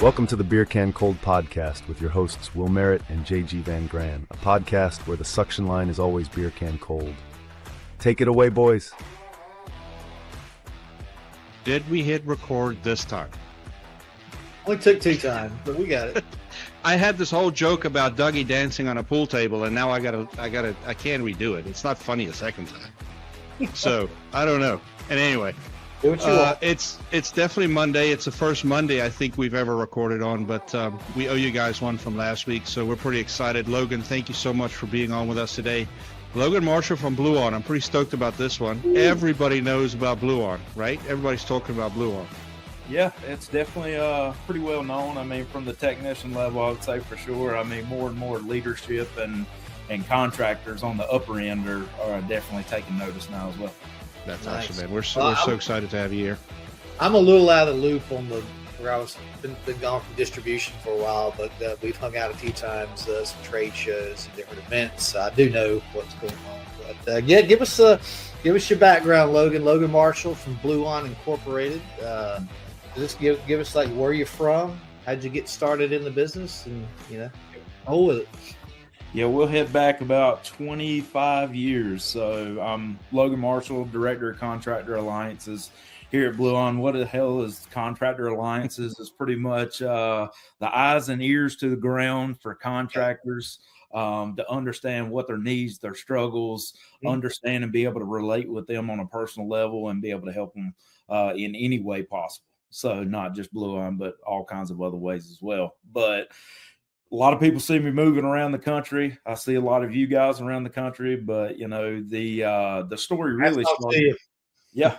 Welcome to the Beer Can Cold Podcast with your hosts Will Merritt and JG Van Gran, a podcast where the suction line is always beer can cold. Take it away, boys. Did we hit record this time? Only took 2 times, but we got it. I had this whole joke about Dougie dancing on a pool table, and now I can't redo it. It's not funny a second time. So I don't know. And anyway, Do what you want. it's definitely Monday. It's the first Monday I think we've ever recorded on, but we owe you guys one from last week, so we're pretty excited. Logan, thank you so much for being on with us today. Logan Marshall from Bluon. I'm pretty stoked about this one. Ooh. Everybody knows about Bluon, right? Everybody's talking about Bluon. Yeah, it's definitely pretty well known. I mean, from the technician level, I would say for sure. I mean, more and more leadership and contractors on the upper end are definitely taking notice now as well. That's Nice. awesome, man. We're so excited to have you here. I'm a little out of the loop on where I was been gone from distribution for a while, but we've hung out a few times, some trade shows and different events. I do know what's going on. But yeah, give us your background, Logan. Logan Marshall from Bluon Incorporated. Just give us like where you're from, how'd you get started in the business, and hold with it. Yeah, we'll head back about 25 years. So I'm Logan Marshall, Director of Contractor Alliances here at Bluon. What the hell is Contractor Alliances? It's pretty much the eyes and ears to the ground for contractors to understand what their needs, their struggles, understand and be able to relate with them on a personal level and be able to help them in any way possible. So not just Bluon, but all kinds of other ways as well. But a lot of people see me moving around the country. I see a lot of you guys around the country, but the story really started. Yeah.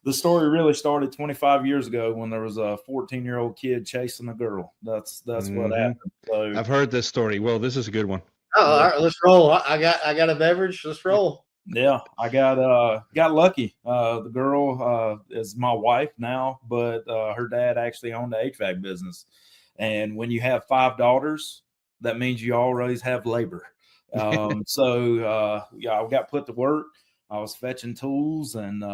The story really started 25 years ago when there was a 14-year-old kid chasing a girl. That's what happened. So I've heard this story. Well, this is a good one. Oh, all right, let's roll. I got a beverage. Let's roll. Yeah, I got lucky. The girl is my wife now, but her dad actually owned the HVAC business. And when you have 5 daughters, that means you always have labor. So I got put to work. I was fetching tools and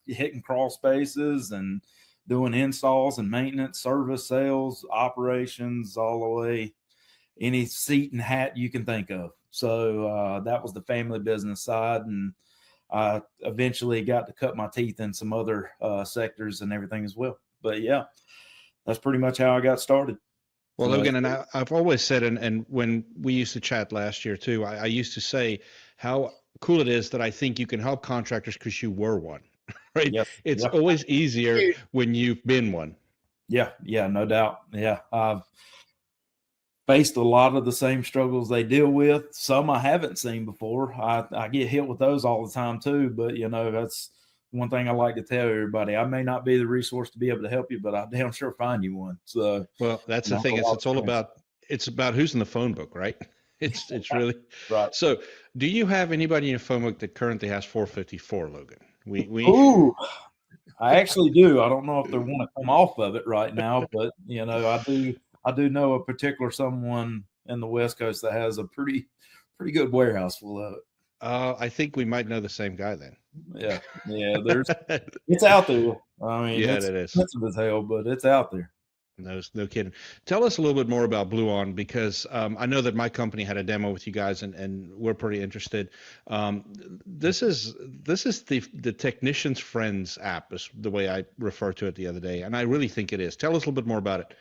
hitting crawl spaces and doing installs and maintenance, service, sales, operations, all the way, any seat and hat you can think of. So that was the family business side. And I eventually got to cut my teeth in some other sectors and everything as well. But yeah, that's pretty much how I got started. Well, Logan, and I've always said, and when we used to chat last year too, I used to say how cool it is that I think you can help contractors because you were one, right? Yep. It's always easier when you've been one. Yeah, no doubt. Yeah, I've faced a lot of the same struggles they deal with. Some I haven't seen before. I get hit with those all the time too, but that's one thing I like to tell everybody. I may not be the resource to be able to help you, but I damn sure find you one. So, well, that's the thing. It's about who's in the phone book, right? It's really right. So, do you have anybody in your phone book that currently has 454, Logan? Ooh, I actually do. I don't know if they want to come off of it right now, but I do know a particular someone in the West Coast that has a pretty good warehouse full of it. I think we might know the same guy then. Yeah. It's out there. I mean, yeah, it's it is expensive as hell, but it's out there. No kidding. Tell us a little bit more about Bluon, because I know that my company had a demo with you guys, and we're pretty interested. This is the Technician's Friends app, is the way I referred to it the other day, and I really think it is. Tell us a little bit more about it.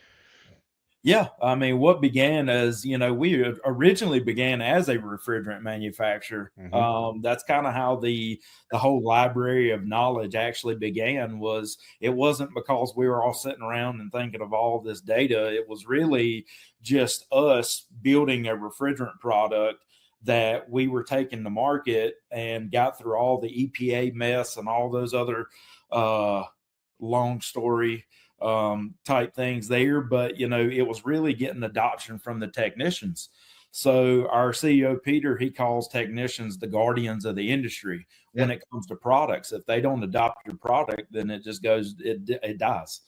Yeah, I mean, what began as, we originally began as a refrigerant manufacturer. Mm-hmm. That's kind of how the whole library of knowledge actually began. It wasn't because we were all sitting around and thinking of all this data. It was really just us building a refrigerant product that we were taking to market and got through all the EPA mess and all those other long story type things there, but it was really getting adoption from the technicians. So our CEO Peter, he calls technicians the guardians of the industry when it comes to products. If they don't adopt your product, then it just goes, it dies.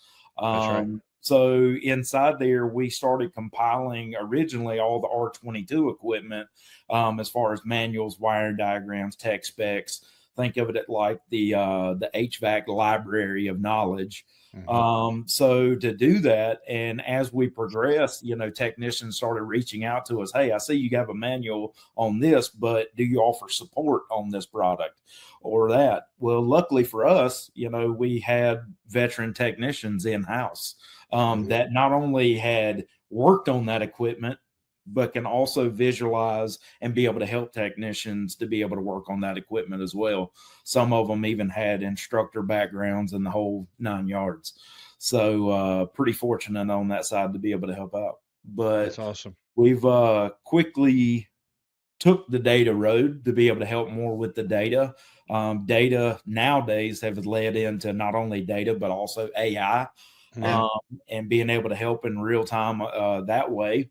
That's right. So inside there, we started compiling originally all the R22 equipment, as far as manuals, wiring diagrams, tech specs, Think of it like the HVAC library of knowledge. Mhm. So to do that, and as we progress, technicians started reaching out to us. Hey, I see you have a manual on this, but do you offer support on this product or that? Well, luckily for us, we had veteran technicians in house that not only had worked on that equipment, but can also visualize and be able to help technicians to be able to work on that equipment as well. Some of them even had instructor backgrounds and the whole 9 yards. So pretty fortunate on that side to be able to help out. But That's awesome. we've quickly took the data road to be able to help more with the data. Data nowadays have led into not only data, but also AI, Yeah. and being able to help in real time that way.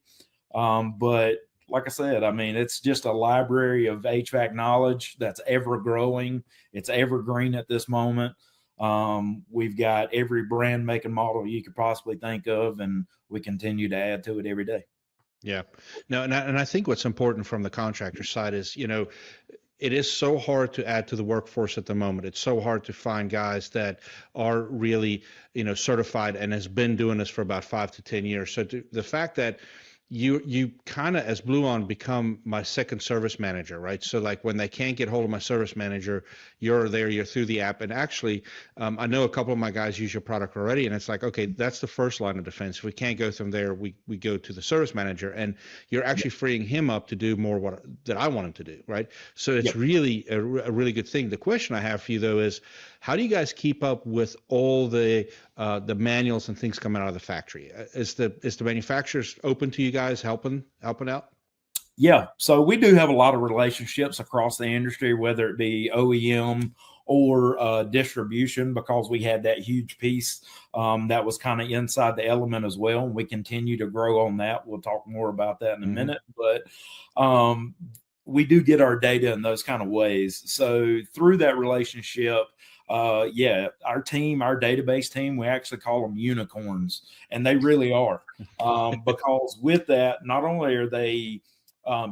But like I said, I mean, it's just a library of HVAC knowledge that's ever growing. It's evergreen at this moment. We've got every brand, make, and model you could possibly think of, and we continue to add to it every day. Yeah. No, and I think what's important from the contractor side is, it is so hard to add to the workforce at the moment. It's so hard to find guys that are really, certified and has been doing this for about 5 to 10 years. So the fact that you kind of, as Bluon, become my second service manager, right? So like when they can't get hold of my service manager, you're through the app. And actually, I know a couple of my guys use your product already, and it's like, okay, that's the first line of defense. If we can't go from there, we go to the service manager, and you're actually freeing him up to do more that I want him to do, right? So it's really a really good thing. The question I have for you though is, how do you guys keep up with all the manuals and things coming out of the factory? Is the manufacturers open to you guys helping out? Yeah. So we do have a lot of relationships across the industry, whether it be OEM or distribution, because we had that huge piece that was kind of inside the element as well. And we continue to grow on that. We'll talk more about that in a minute. But we do get our data in those kind of ways. So through that relationship, our database team, we actually call them unicorns, and they really are, because with that, not only are they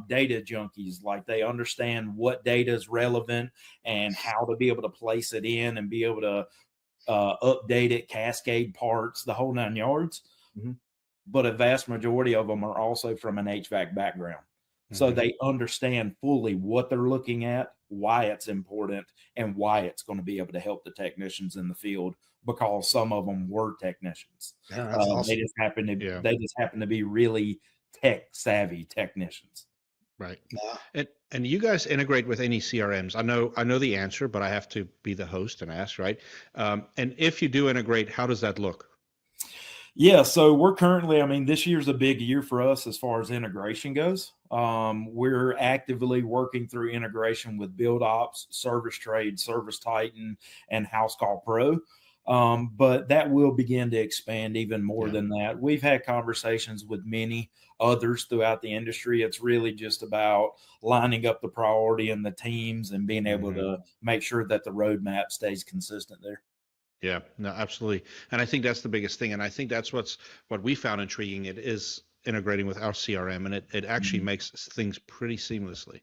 data junkies, like they understand what data is relevant and how to be able to place it in and be able to update it, cascade parts, the whole 9 yards. But a vast majority of them are also from an HVAC background. So they understand fully what they're looking at, why it's important, and why it's going to be able to help the technicians in the field, because some of them were technicians. Yeah, that's awesome. They just happen to be really tech savvy technicians. Right. Yeah. And you guys integrate with any CRMs? I know the answer, but I have to be the host and ask, right? And if you do integrate, how does that look? Yeah, so we're currently, this year's a big year for us as far as integration goes. We're actively working through integration with Build Ops, Service Trade, Service Titan, and House Call Pro. But that will begin to expand even more than that. We've had conversations with many others throughout the industry. It's really just about lining up the priority and the teams and being able to make sure that the roadmap stays consistent there. Yeah, no, absolutely. And I think that's the biggest thing. And I think that's what we found intriguing. It is integrating with our CRM, and it actually makes things pretty seamlessly.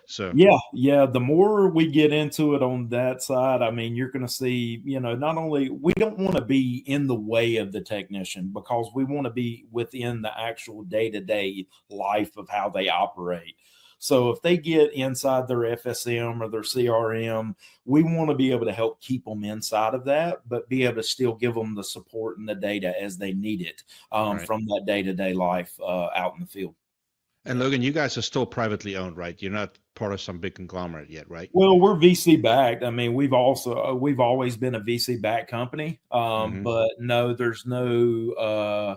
So yeah, the more we get into it on that side, you're going to see, not only we don't want to be in the way of the technician, because we want to be within the actual day-to-day life of how they operate. So if they get inside their FSM or their CRM, we want to be able to help keep them inside of that, but be able to still give them the support and the data as they need it from that day-to-day life out in the field. And Logan, you guys are still privately owned, right? You're not part of some big conglomerate yet, right? Well, we're VC backed. We've always been a VC backed company, but no, there's no.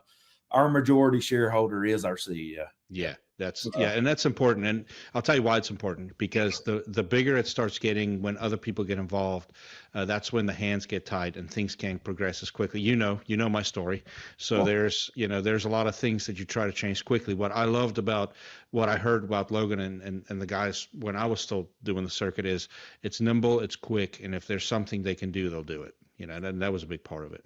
Our majority shareholder is our CEO. Yeah, and that's important. And I'll tell you why it's important, because the bigger it starts getting, when other people get involved, that's when the hands get tied and things can't progress as quickly. You know my story. So there's a lot of things that you try to change quickly. What I loved about what I heard about Logan and the guys when I was still doing the circuit is it's nimble, it's quick, and if there's something they can do, they'll do it. And that was a big part of it.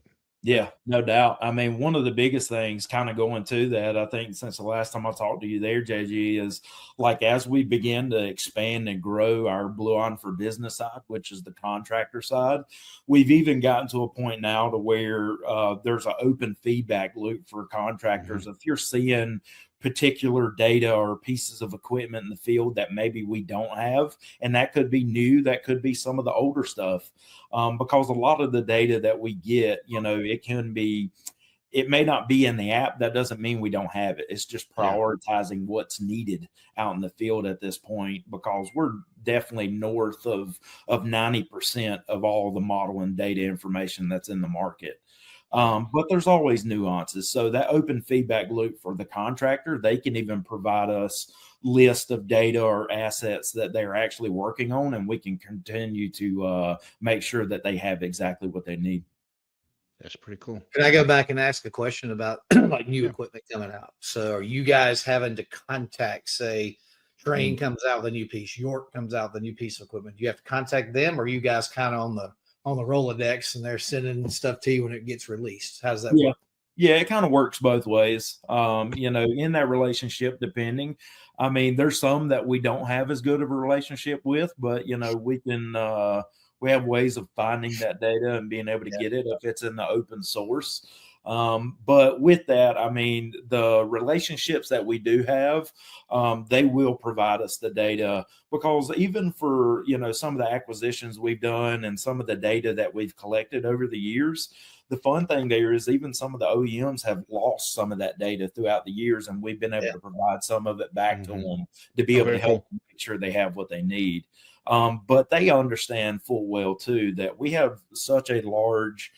Yeah, no doubt. I mean, one of the biggest things kind of going to that, I think, since the last time I talked to you there, JG, is like as we begin to expand and grow our Bluon for Business side, which is the contractor side, we've even gotten to a point now to where there's an open feedback loop for contractors. Mm-hmm. If you're seeing particular data or pieces of equipment in the field that maybe we don't have, and that could be new, that could be some of the older stuff, because a lot of the data that we get, it may not be in the app. That doesn't mean we don't have it. It's just prioritizing what's needed out in the field at this point, because we're definitely north of 90% of all the model and data information that's in the market. But there's always nuances. So that open feedback loop for the contractor, they can even provide us list of data or assets that they're actually working on, and we can continue to make sure that they have exactly what they need. That's pretty cool. Can I go back and ask a question about like new equipment coming out? So are you guys having to contact, say, Train comes out with a new piece, York comes out with a new piece of equipment? Do you have to contact them, or are you guys kind of on the Rolodex and they're sending stuff to you when it gets released? How does that work? Yeah, it kind of works both ways. In that relationship, depending. I mean, there's some that we don't have as good of a relationship with, but we have ways of finding that data and being able to get it if it's in the open source. But with that, I mean, the relationships that we do have, they will provide us the data, because even for, some of the acquisitions we've done and some of the data that we've collected over the years, the fun thing there is even some of the OEMs have lost some of that data throughout the years, and we've been able to provide some of it back to them to be able to help them make sure they have what they need. But they understand full well too that we have such a large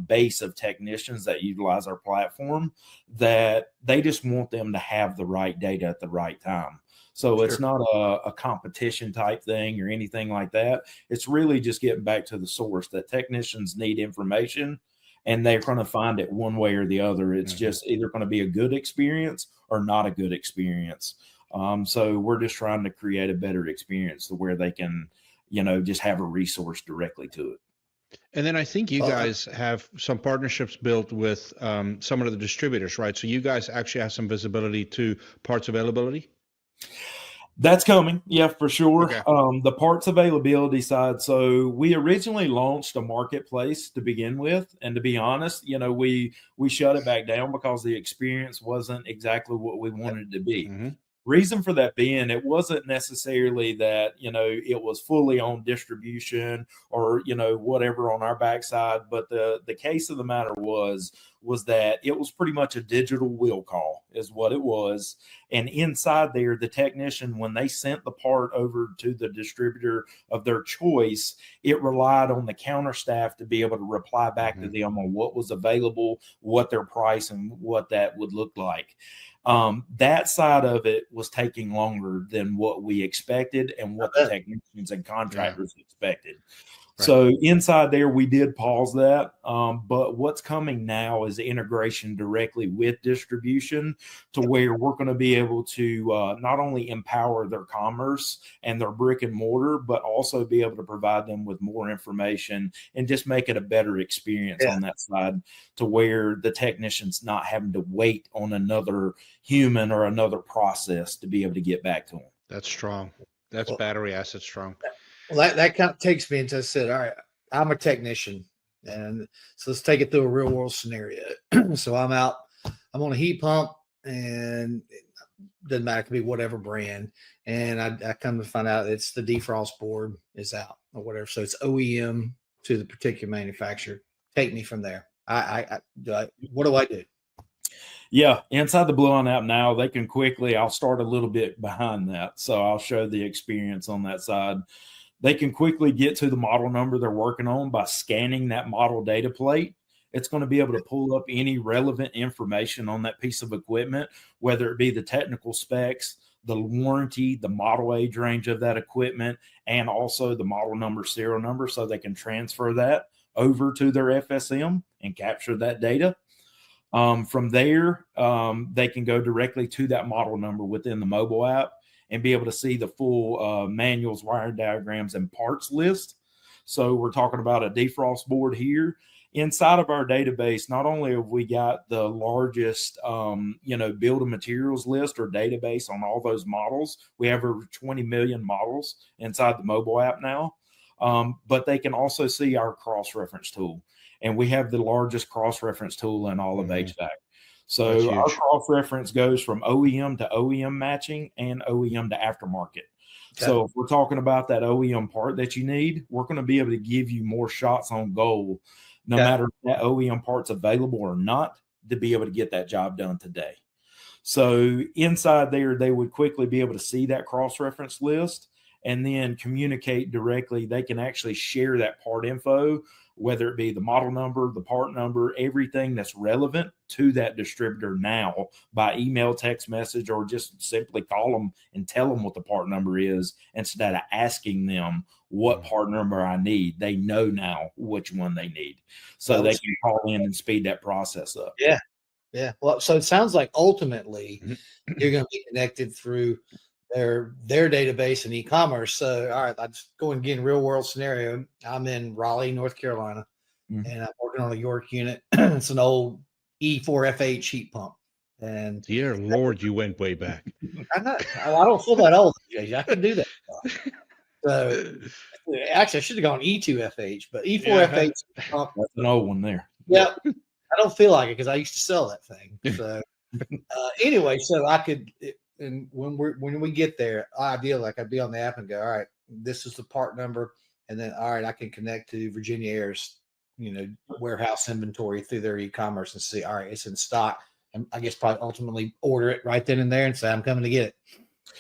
base of technicians that utilize our platform that they just want them to have the right data at the right time. So it's not a competition type thing or anything like that. It's really just getting back to the source that technicians need information, and they're going to find it one way or the other. It's just either going to be a good experience or not a good experience. So we're just trying to create a better experience to where they can, just have a resource directly to it. And then I think you guys have some partnerships built with some of the distributors, right? So you guys actually have some visibility to parts availability? That's coming. Yeah, for sure. Okay. The parts availability side. So we originally launched a marketplace to begin with. And to be honest, we shut it back down because the experience wasn't exactly what we wanted it to be. Mm-hmm. Reason for that being, it wasn't necessarily that, it was fully on distribution or, whatever on our backside. But the case of the matter was that it was pretty much a digital will call is what it was. And inside there, the technician, when they sent the part over to the distributor of their choice, it relied on the counter staff to be able to reply back to them on what was available, what their price and what that would look like. That side of it was taking longer than what we expected and what the technicians and contractors expected. Right. So inside there, we did pause that. But what's coming now is integration directly with distribution to where we're going to be able to not only empower their commerce and their brick and mortar, but also be able to provide them with more information and just make it a better experience on that side to where the technician's not having to wait on another human or another process to be able to get back to them. That's strong. That's battery asset strong. Well, that kind of takes me into, I said, all right, I'm a technician. And so let's take it through a real world scenario. So I'm on a heat pump, and it doesn't matter, it could be whatever brand. And I come to find out it's the defrost board is out or whatever. So it's OEM to the particular manufacturer. Take me from there. What do I do? Yeah, inside the Bluon app now, they can quickly, I'll start a little bit behind that. So I'll show the experience on that side. They can quickly get to the model number they're working on by scanning that model data plate. It's going to be able to pull up any relevant information on that piece of equipment, whether it be the technical specs, the warranty, the model age range of that equipment, and also the model number, serial number, so they can transfer that over to their FSM and capture that data. From there, they can go directly to that model number within the mobile app and be able to see the full manuals, wiring diagrams, and parts list. So we're talking about a defrost board here. inside of our database, not only have we got the largest, build of materials list or database on all those models, we have over 20 million models inside the mobile app now, but they can also see our cross-reference tool. And we have the largest cross-reference tool in all of HVAC. So our cross-reference goes from OEM to OEM matching and OEM to aftermarket. Okay. So if we're talking about that OEM part that you need, we're going to be able to give you more shots on goal, no matter if that OEM part's available or not, to be able to get that job done today. So inside there, they would quickly be able to see that cross-reference list and then communicate directly. They can actually share that part info, whether it be the model number, the part number, everything that's relevant to that distributor now by email, text message, or just simply call them and tell them what the part number is instead of asking them what part number I need. They know now which one they need. So they can call in and speed that process up. Yeah. Yeah. Well, so it sounds like ultimately you're going to be connected through their database and e-commerce. So, all right, I just go and get in real world scenario. I'm in Raleigh, North Carolina, and I'm working on a York unit. It's an old E4FH heat pump. And dear Lord, you went way back. I don't feel that old, JJ. I can do that stuff. So actually, I should have gone E2FH, but E4FH pump. That's an old one there. Yeah, I don't feel like it because I used to sell that thing. So anyway, so I could. And when we get there, ideally, like I'd be on the app and go, all right, this is the part number, and then all right, I can connect to Virginia Air's, warehouse inventory through their e-commerce and see, all right, it's in stock, and I guess probably ultimately order it right then and there and say I'm coming to get it.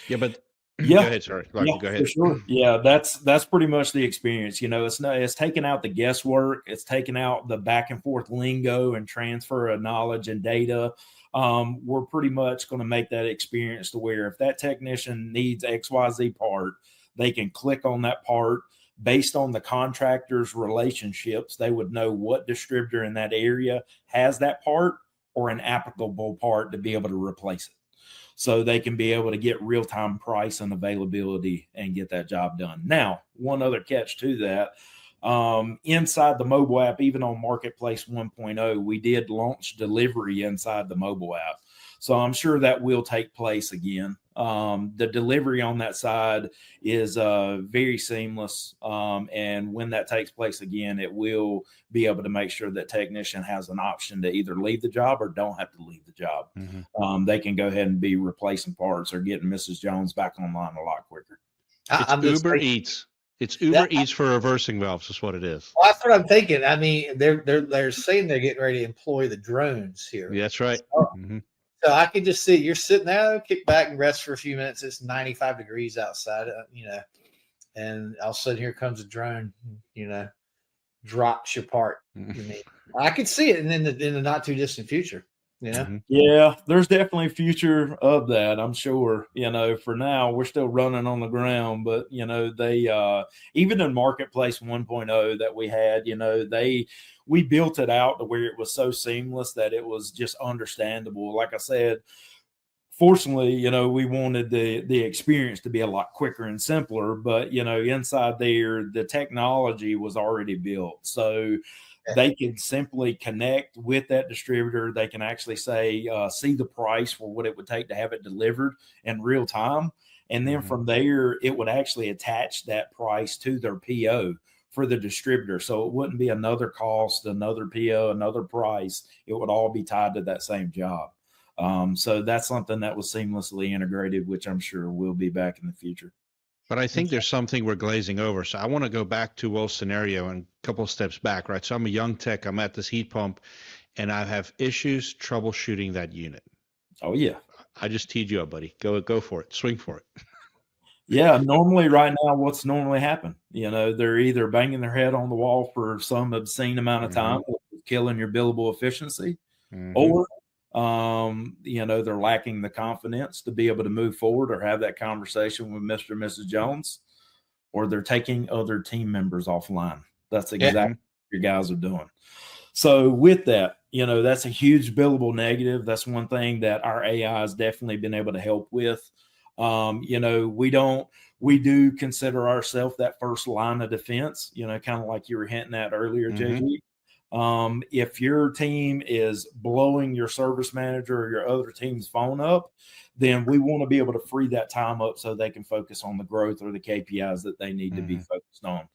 Yeah, but yeah, go ahead, sorry, go ahead. Sure. Yeah, that's pretty much the experience. It's taking out the guesswork, it's taking out the back and forth lingo and transfer of knowledge and data. We're pretty much going to make that experience to where if that technician needs XYZ part, they can click on that part based on the contractor's relationships. They would know what distributor in that area has that part or an applicable part to be able to replace it. So they can be able to get real-time price and availability and get that job done. Now, one other catch to that, inside the mobile app, even on Marketplace 1.0, we did launch delivery inside the mobile app. So I'm sure that will take place again. The delivery on that side is very seamless. And when that takes place again, it will be able to make sure that technician has an option to either leave the job or don't have to leave the job. They can go ahead and be replacing parts or getting Mrs. Jones back online a lot quicker. It's Uber Eats. It's Uber Eats for reversing valves is what it is. Well, that's what I'm thinking. I mean, they're saying they're getting ready to employ the drones here. Yeah, that's right. So I could just see you're sitting there, kick back and rest for a few minutes. It's 95 degrees outside, and all of a sudden here comes a drone, drops your part. I could see it in the not too distant future. Yeah, there's definitely a future of that, I'm sure. For now, we're still running on the ground, but they even in Marketplace 1.0 that we had, we built it out to where it was so seamless that it was just understandable. Like I said, fortunately, we wanted the experience to be a lot quicker and simpler, but inside there, the technology was already built. So they can simply connect with that distributor. They can actually say, see the price for what it would take to have it delivered in real time. And then from there, it would actually attach that price to their PO for the distributor. So it wouldn't be another cost, another PO, another price. It would all be tied to that same job. So that's something that was seamlessly integrated, which I'm sure will be back in the future. But I think there's something we're glazing over. So I want to go back to Will's scenario and a couple of steps back, right? So I'm a young tech. I'm at this heat pump, and I have issues troubleshooting that unit. Oh, yeah. I just teed you up, buddy. Go for it. Swing for it. Yeah, normally right now, what's normally happened? They're either banging their head on the wall for some obscene amount of time, killing your billable efficiency, or they're lacking the confidence to be able to move forward or have that conversation with Mr. and Mrs. Jones, or they're taking other team members offline. That's exactly what your guys are doing. So with that, that's a huge billable negative. That's one thing that our AI has definitely been able to help with. We do consider ourselves that first line of defense, kind of like you were hinting at earlier, JG. If your team is blowing your service manager or your other team's phone up, then we want to be able to free that time up so they can focus on the growth or the KPIs that they need to be focused on.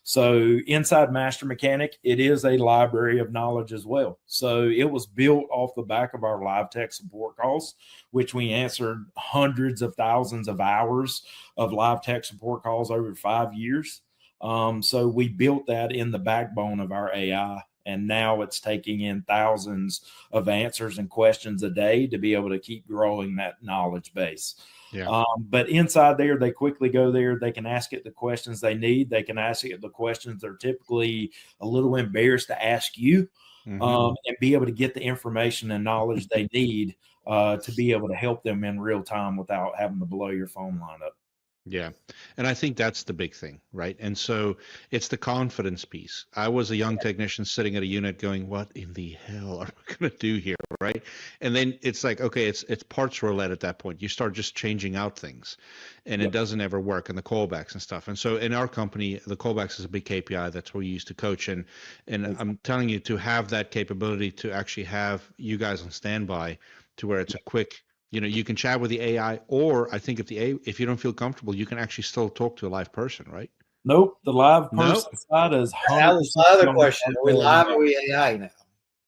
So inside Master Mechanic, it is a library of knowledge as well. So it was built off the back of our live tech support calls, which we answered hundreds of thousands of hours of live tech support calls over 5 years. So we built that in the backbone of our AI. And now it's taking in thousands of answers and questions a day to be able to keep growing that knowledge base. Yeah. But inside there, they quickly go there. They can ask it the questions they need. They can ask it the questions they're typically a little embarrassed to ask you, and be able to get the information and knowledge they need to be able to help them in real time without having to blow your phone line up. Yeah. And I think that's the big thing, right? And so it's the confidence piece. I was a young technician sitting at a unit going, what in the hell are we going to do here, right? And then it's like, okay, it's parts roulette at that point. You start just changing out things and it doesn't ever work, and the callbacks and stuff. And so in our company, the callbacks is a big KPI. That's what we use to coach. And I'm telling you, to have that capability to actually have you guys on standby to where it's a quick, you can chat with the AI, or I think if you don't feel comfortable, you can actually still talk to a live person, right? Nope. The live person side is 100%. That was my other question. Are we live or are we AI now?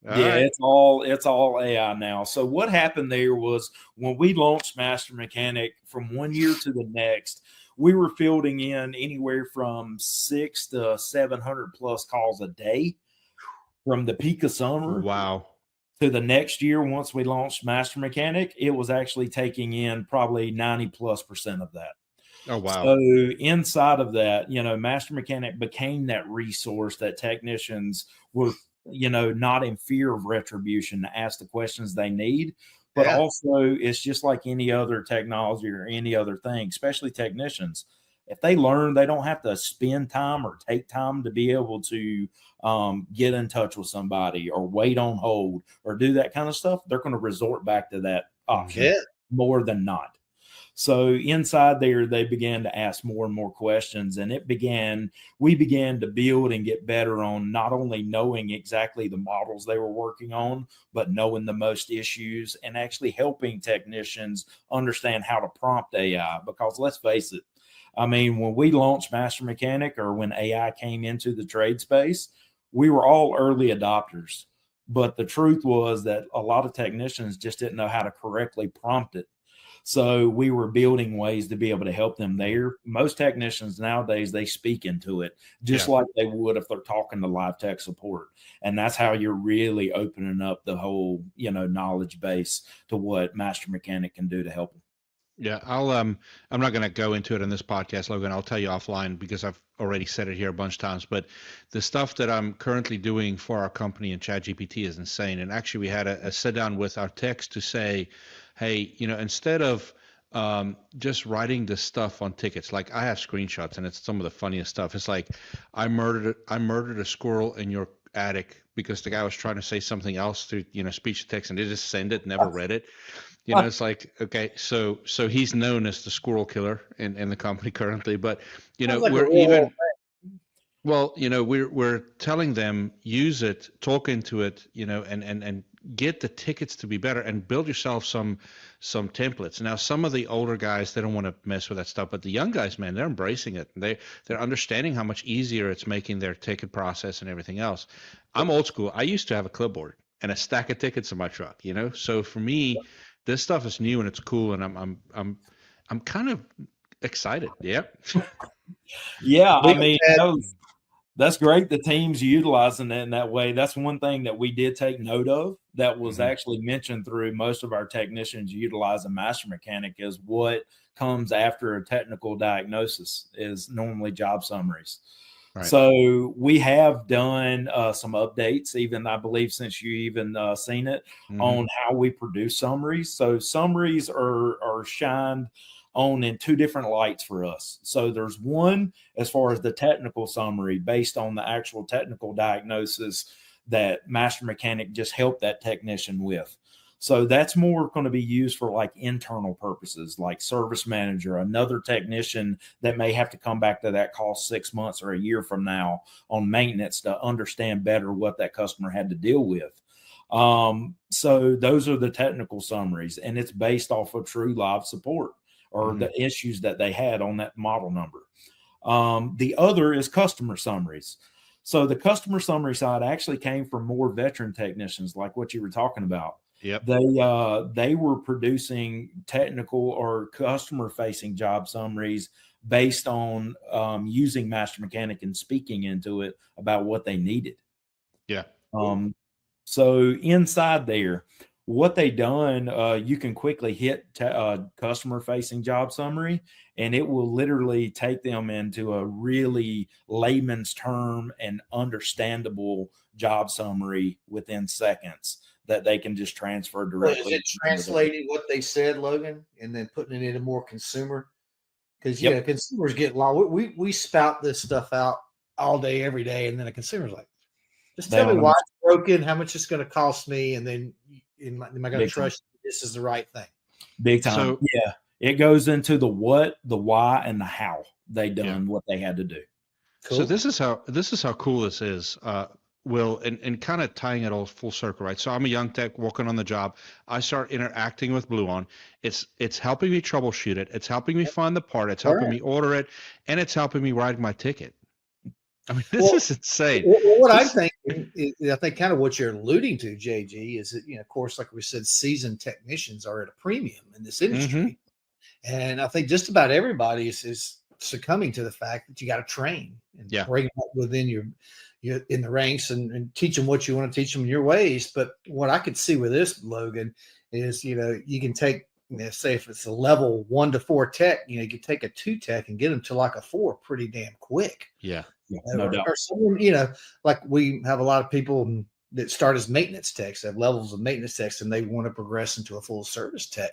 It's all AI now. So what happened there was when we launched Master Mechanic, from 1 year to the next, we were fielding in anywhere from 600 to 700 plus calls a day from the peak of summer. Wow. To the next year, once we launched Master Mechanic, it was actually taking in probably 90+% of that. Oh, wow. So inside of that, Master Mechanic became that resource that technicians were, not in fear of retribution to ask the questions they need. But also, it's just like any other technology or any other thing, especially technicians. If they learn, they don't have to spend time or take time to be able to get in touch with somebody or wait on hold or do that kind of stuff. They're going to resort back to that option more than not. So inside there, they began to ask more and more questions, and we began to build and get better on not only knowing exactly the models they were working on, but knowing the most issues and actually helping technicians understand how to prompt AI. Because let's face it, I mean, when we launched Master Mechanic, or when AI came into the trade space, we were all early adopters. But the truth was that a lot of technicians just didn't know how to correctly prompt it. So we were building ways to be able to help them there. Most technicians nowadays, they speak into it just like they would if they're talking to live tech support. And that's how you're really opening up the whole, knowledge base to what Master Mechanic can do to help them. Yeah, I'm not going to go into it in this podcast, Logan. I'll tell you offline because I've already said it here a bunch of times. But the stuff that I'm currently doing for our company in ChatGPT is insane. And actually, we had a sit down with our techs to say, hey, instead of just writing this stuff on tickets, like I have screenshots, and it's some of the funniest stuff. It's like, I murdered a squirrel in your attic because the guy was trying to say something else through speech to text, and they just send it, never read it. It's like, okay, so he's known as the squirrel killer in the company currently, but we're even, we're telling them, use it, talk into it, and get the tickets to be better, and build yourself some templates. Now, some of the older guys, they don't want to mess with that stuff, but the young guys, man, they're embracing it. They're understanding how much easier it's making their ticket process and everything else. I'm old school. I used to have a clipboard and a stack of tickets in my truck, so for me, this stuff is new and it's cool, and I'm kind of excited. Yeah. Yeah, I mean, that's great. The team's utilizing it in that way. That's one thing that we did take note of that was actually mentioned through most of our technicians utilizing Master Mechanic, is what comes after a technical diagnosis is normally job summaries. Right. So we have done some updates, even I believe since you even seen it, on how we produce summaries. So summaries are shined on in two different lights for us. So there's one as far as the technical summary based on the actual technical diagnosis that Master Mechanic just helped that technician with. So that's more going to be used for like internal purposes, like service manager, another technician that may have to come back to that call 6 months or a year from now on maintenance to understand better what that customer had to deal with. So those are the technical summaries, and it's based off of true live support or the issues that they had on that model number. The other is customer summaries. So the customer summary side actually came from more veteran technicians, like what you were talking about. Yep. They were producing technical or customer facing job summaries based on using Master Mechanic and speaking into it about what they needed. Yeah. So inside there, what they done, you can quickly hit customer facing job summary, and it will literally take them into a really layman's term and understandable job summary within seconds that they can just transfer directly. Is it translating what they said, Logan, and then putting it into more consumer? Because consumers get lost. We spout this stuff out all day, every day, and then a consumer's like, just tell me why it's broken, how much it's going to cost me, and then am I going to trust this is the right thing? Big time. So, yeah, it goes into the what, the why, and the how they done what they had to do. Cool. So this is how cool this is, Will, and kind of tying it all full circle, right? So I'm a young tech working on the job. I start interacting with Bluon. It's helping me troubleshoot it. It's helping me find the part. It's helping me order it, and it's helping me write my ticket. I mean, this is insane. What I'm thinking is, I think kind of what you're alluding to, JG, is that, of course, like we said, seasoned technicians are at a premium in this industry. And I think just about everybody is succumbing to the fact that you got to train and bring them up within your in the ranks and teach them what you want to teach them in your ways. But what I could see with this, Logan, is, you can take, say if it's a level 1 to 4 tech, you can take a 2 tech and get them to like a 4 pretty damn quick. Yeah. No doubt. Or someone, like we have a lot of people that start as maintenance techs, have levels of maintenance techs, and they want to progress into a full service tech,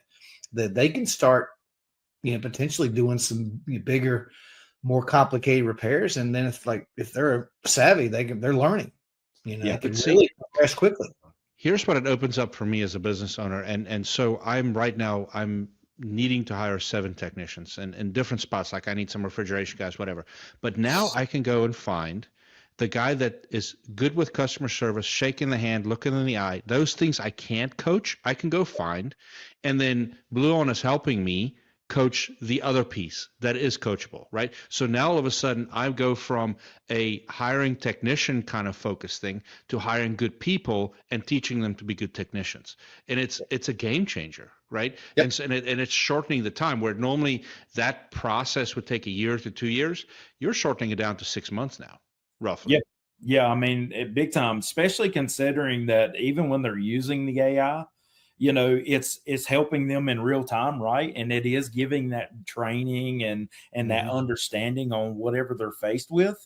that they can start, potentially doing some bigger, more complicated repairs. And then if they're savvy, they're learning, can really progress quickly. Here's what it opens up for me as a business owner. And so I'm needing to hire 7 technicians and in different spots. Like I need some refrigeration guys, whatever. But now I can go and find the guy that is good with customer service, shaking the hand, looking in the eye. Those things I can't coach, I can go find. And then Bluon is helping me coach the other piece that is coachable, right? So now all of a sudden I go from a hiring technician kind of focus thing to hiring good people and teaching them to be good technicians. And it's a game changer, right? Yep. And it's shortening the time where normally that process would take a year to 2 years. You're shortening it down to 6 months now, roughly. Yeah. I mean, big time, especially considering that even when they're using the AI, it's helping them in real time, right? And it is giving that training and that understanding on whatever they're faced with.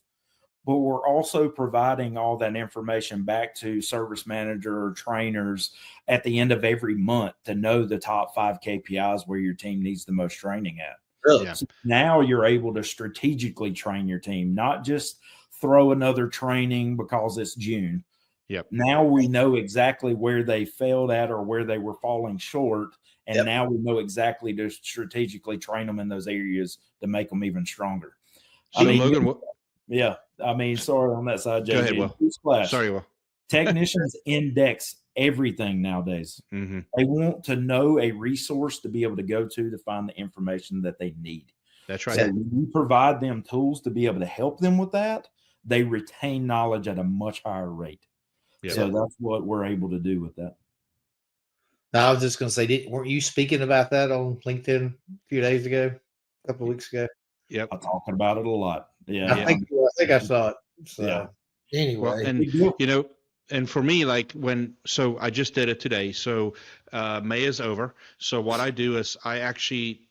But we're also providing all that information back to service manager or trainers at the end of every month to know the top 5 KPIs where your team needs the most training at. Really? Yeah. So now you're able to strategically train your team, not just throw another training because it's June. Yep. Now we know exactly where they failed at or where they were falling short. And now we know exactly to strategically train them in those areas to make them even stronger. So Logan, sorry on that side, JJ. Go ahead, Will. Sorry, Will. Technicians index everything nowadays. They want to know a resource to be able to go to find the information that they need. That's right. So when you provide them tools to be able to help them with that, they retain knowledge at a much higher rate. Yeah. So that's what we're able to do with that. Now, I was just going to say, weren't you speaking about that on LinkedIn a few days ago, a couple of weeks ago? Yep. I'm talking about it a lot. Yeah. I think I saw it. So anyway. Well, and for me, so I just did it today. So May is over. So what I do is I actually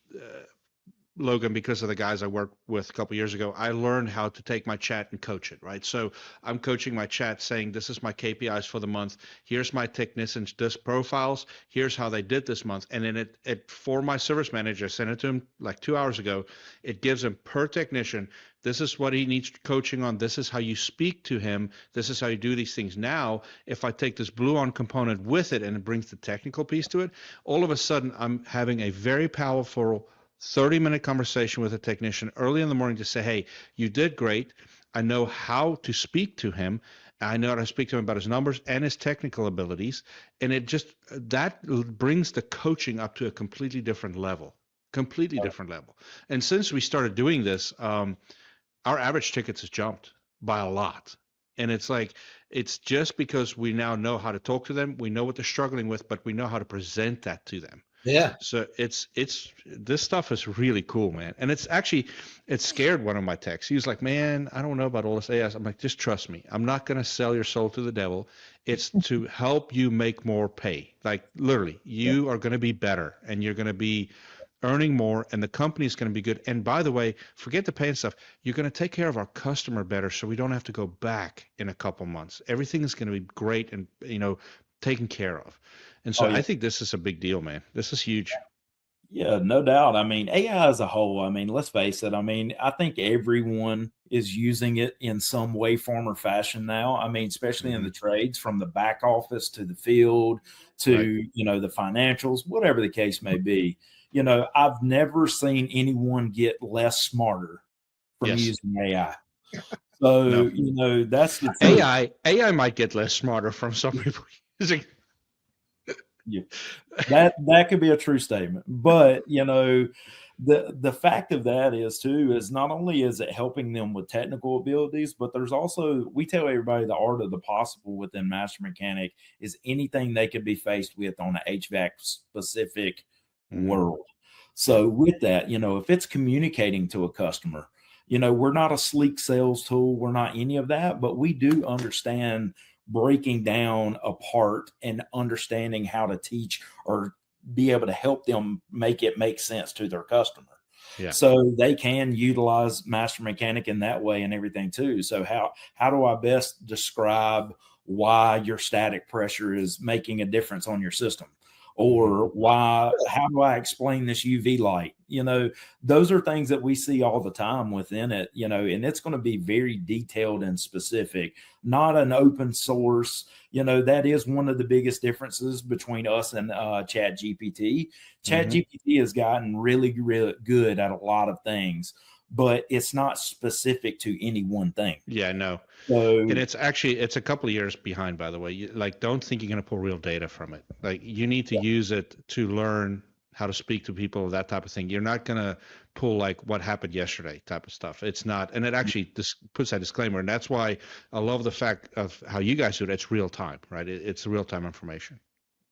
Logan, because of the guys I worked with a couple years ago, I learned how to take my chat and coach it, right? So I'm coaching my chat saying, this is my KPIs for the month. Here's my technicians' disc profiles. Here's how they did this month. And then it for my service manager, I sent it to him like 2 hours ago. It gives him per technician, this is what he needs coaching on. This is how you speak to him. This is how you do these things. Now, if I take this Bluon component with it and it brings the technical piece to it, all of a sudden I'm having a very powerful 30-minute conversation with a technician early in the morning to say, hey, you did great. I know how to speak to him. I know how to speak to him about his numbers and his technical abilities. And it just, that brings the coaching up to a completely different level. And since we started doing this, our average tickets has jumped by a lot. And it's like, it's just because we now know how to talk to them. We know what they're struggling with, but we know how to present that to them. Yeah. So it's this stuff is really cool, man. And it scared one of my techs. He was like, man, I don't know about all this AI. I'm like, just trust me. I'm not going to sell your soul to the devil. It's to help you make more pay. Like literally, you are going to be better and you're going to be earning more and the company is going to be good. And by the way, forget the pay and stuff. You're going to take care of our customer better so we don't have to go back in a couple months. Everything is going to be great and, taken care of. And so I think this is a big deal, man. This is huge. Yeah, no doubt. I mean, AI as a whole, I mean, let's face it. I mean, I think everyone is using it in some way, form, or fashion now. I mean, especially in the trades, from the back office to the field to, the financials, whatever the case may be. I've never seen anyone get less smarter from using AI. So, that's the thing. AI might get less smarter from some people using. Yeah, that could be a true statement. But, the fact of that is not only is it helping them with technical abilities, but there's also, we tell everybody the art of the possible within Master Mechanic is anything they could be faced with on an HVAC specific world. So with that, if it's communicating to a customer, we're not a sleek sales tool. We're not any of that, but we do understand breaking down apart and understanding how to teach or be able to help them make it make sense to their customer. Yeah. So they can utilize Master Mechanic in that way and everything too. So how do I best describe why your static pressure is making a difference on your system? Or how do I explain this UV light? Those are things that we see all the time within it, and it's going to be very detailed and specific, not an open source. That is one of the biggest differences between us and ChatGPT. ChatGPT has gotten really, really good at a lot of things, but it's not specific to any one thing. Yeah, no. So, and it's a couple of years behind, by the way. Don't think you're going to pull real data from it. Like, you need to use it to learn how to speak to people, that type of thing. You're not going to pull like what happened yesterday type of stuff. It's not. And it actually puts that disclaimer. And that's why I love the fact of how you guys do it. It's real time, right? It's real time information.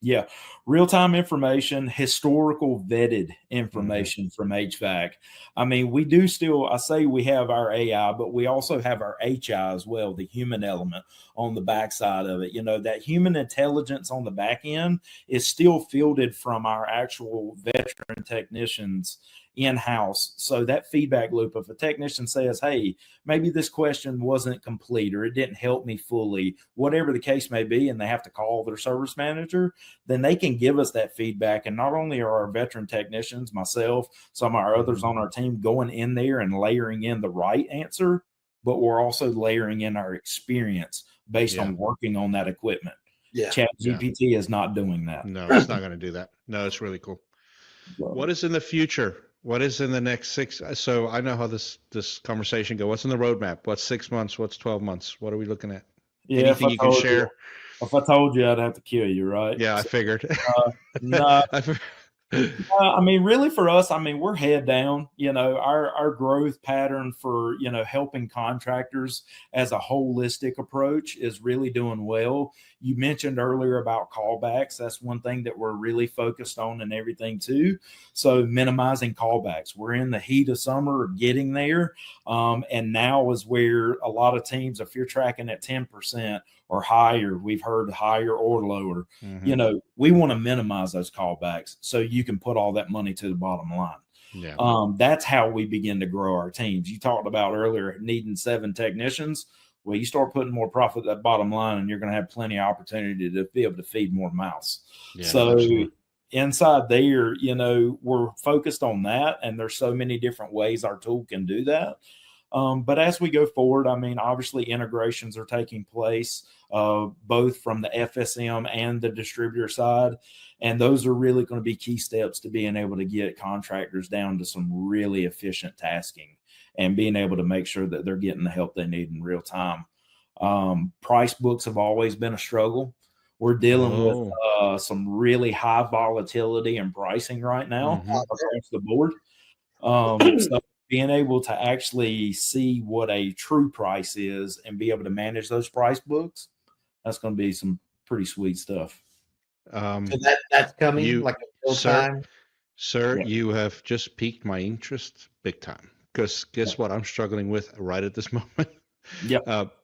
Yeah, real-time information, historical vetted information from HVAC. I mean, we do still, I say we have our AI, but we also have our HI as well, the human element on the backside of it. That human intelligence on the back end is still fielded from our actual veteran technicians in-house. So that feedback loop, if a technician says, hey, maybe this question wasn't complete or it didn't help me fully, whatever the case may be, and they have to call their service manager, then they can give us that feedback. And not only are our veteran technicians, myself, some of our others on our team going in there and layering in the right answer, but we're also layering in our experience based on working on that equipment. Yeah. ChatGPT is not doing that. No, it's not going to do that. No, it's really cool. What is in the future? What is in the next 6? So I know how this conversation goes. What's in the roadmap? What's 6 months? What's 12 months? What are we looking at? Yeah, anything you can share? If I told you, I'd have to kill you, right? Yeah, I figured. No. I mean, really for us, I mean, we're head down, our growth pattern for, helping contractors as a holistic approach is really doing well. You mentioned earlier about callbacks. That's one thing that we're really focused on and everything too. So minimizing callbacks. We're in the heat of summer, getting there. And now is where a lot of teams, if you're tracking at 10% or higher, we've heard higher or lower, we want to minimize those callbacks so you can put all that money to the bottom line. Yeah. That's how we begin to grow our teams. You talked about earlier needing 7 technicians. Well, you start putting more profit at that bottom line, and you're going to have plenty of opportunity to be able to feed more mouths. Yeah, so absolutely. Inside there, we're focused on that, and there's so many different ways our tool can do that. But as we go forward, I mean, obviously integrations are taking place, both from the FSM and the distributor side. And those are really going to be key steps to being able to get contractors down to some really efficient tasking and being able to make sure that they're getting the help they need in real time. Price books have always been a struggle. We're dealing with some really high volatility in pricing right now across the board. So being able to actually see what a true price is and be able to manage those price books, that's going to be some pretty sweet stuff. So that's coming like a real time. Sir, you have just piqued my interest big time. Because guess what I'm struggling with right at this moment?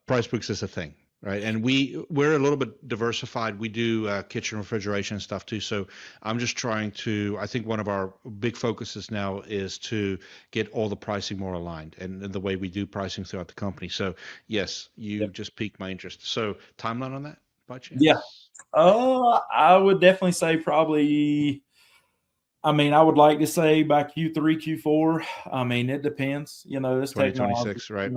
Price books is a thing, right? And we're a little bit diversified. We do kitchen refrigeration and stuff too. So I'm just trying to, I think one of our big focuses now is to get all the pricing more aligned and the way we do pricing throughout the company. So yes, you just piqued my interest. So timeline on that by chance? Yeah. I would definitely say probably, I mean, I would like to say by Q3, Q4. I mean, it depends. It's 2026, right?